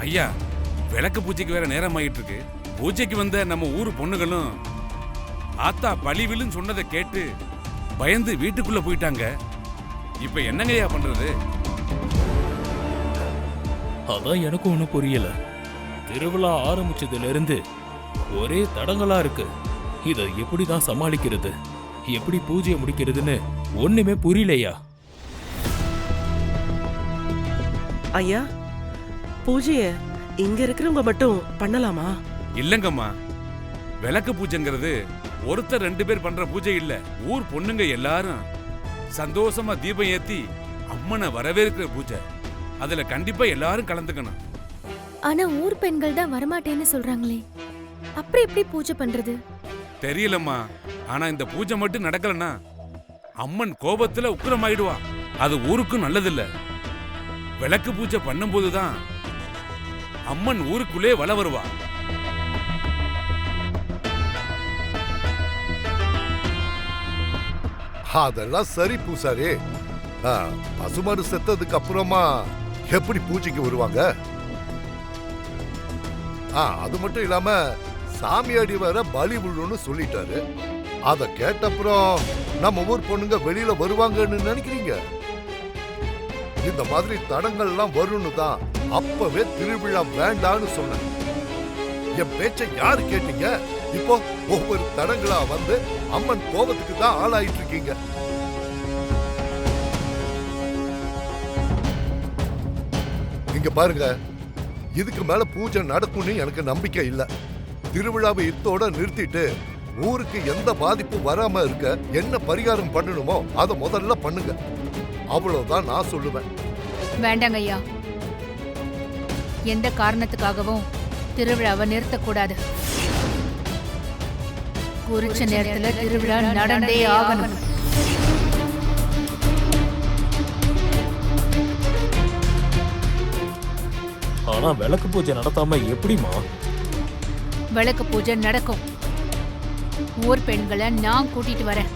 ஐயா, விளக்கு பூஜைக்கு வேற நேரம் ஆயிட்டு இருக்கு. பூஜைக்கு வந்த நம்ம ஊர் பொண்ணுகளும் ஆத்தா பழிவில்னு சொன்னதை கேட்டு பயந்து வீட்டுக்குள்ள போயிட்டாங்க. இப்ப என்னங்கய்யா பண்றது? அதான் எனக்கும் ஒன்றும் புரியல. திருவிழா ஆரம்பிச்சதுல இருந்து ஒரே தடங்களா இருக்கு. இதை எப்படி தான் சமாளிக்கிறது, எப்படி பூஜையை முடிக்கிறதுன்னு ஒண்ணுமே புரியலையா? ஐயா, பூஜைய இங்க இருக்கிறவங்க மட்டும் பண்ணலாமா? இல்லங்கம்மா, விளக்கு பூஜைங்கிறது ஒருத்தர் 2 பேர் பண்ற பூஜை இல்ல. ஊர் பொண்ணுங்க எல்லாரும் சந்தோஷமா தீபம் ஏத்தி அம்மனை வரவேற்கிற பூஜை. அதுல கண்டிப்பா எல்லாரும் கலந்துக்கணும். ஆனா ஊர் பெண்கள் தான் வரமாட்டேன்னு சொல்றாங்களே, அப்புறம் எப்படி பூஜை பண்றது? தெரியலம்மா, ஆனா இந்த பூஜை மட்டும் நடக்கலன்னா அம்மன் கோபத்துல உக்கிரமாயிடுவா. அது ஊருக்கும் நல்லதில்ல. விளக்கு பூஜை பண்ணும்போதுதான் அம்மன் ஊருக்குள்ளே வல வருவா. அதெல்லாம் சரி பூசாரி. பசுமாடு செத்ததுக்கு அப்புறமா எப்படி பூஜைக்கு வருவாங்க? அது மட்டும் இல்லாம சாமியாடி வர பலி விழுன்னு சொல்லிட்டாரு. அத கேட்டப்புறம் நம்ம ஊர் பொண்ணுங்க வெளியில வருவாங்கன்னு நினைக்கிறீங்க? இந்த மாதிரி தடங்கள்லாம் வரும்னு தான் அப்பவே திருவிழா வேண்டான்னு சொன்னேன். என் பேச்சை யாரு கேட்டீங்க? இப்போ ஒவ்வொரு தடங்களா வந்து அம்மன் கோபத்துக்கு தான் ஆளாயிட்டு இருக்கீங்க. இங்க பாருங்க, இதுக்கு மேல பூஜை நடக்கும்னு எனக்கு நம்பிக்கை இல்ல. திருவிழாவை இத்தோட நிறுத்திட்டு ஊருக்கு எந்த பாதிப்பும் வராம இருக்க என்ன பரிகாரம் பண்ணணுமோ அதை முதல்ல பண்ணுங்க. அவ்வளவுதான் நான் சொல்லுவேன். வேண்டாங்க ஐயா, எந்த காரணத்துக்காகவும் திருவிழாவை நிறுத்தக்கூடாது. குறிச்ச நேரத்துல திருவிழா நடந்தே ஆகணும். ஆனா விளக்கு பூஜை நடத்தாம எப்படிமா? விளக்கு பூஜை நடக்கும். ஊர் பெண்களை நான் கூட்டிட்டு வரேன்.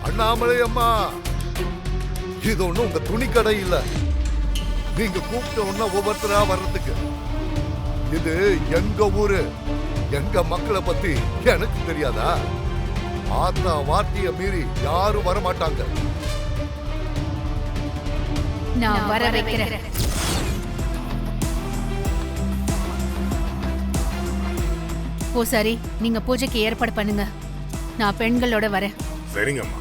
அண்ணாமலை அம்மா, இது ஒண்ணும் உங்க துணி கடை இல்ல. நீங்க கூப்பிட்ட ஒண்ணா ஒவ்வொருத்தரா வர்றதுக்கு. இது எங்க ஊரு, எங்க மக்களை பத்தி எனக்கு தெரியாதா? ஆத்தா வார்த்தைய மீறி யாரும் வர மாட்டாங்க. நான் வர வைக்கிறேன். பூசாரி, நீங்க பூஜைக்கு ஏற்பாடு பண்ணுங்க. நான் பெண்களோட வரேன். சரிங்கம்மா.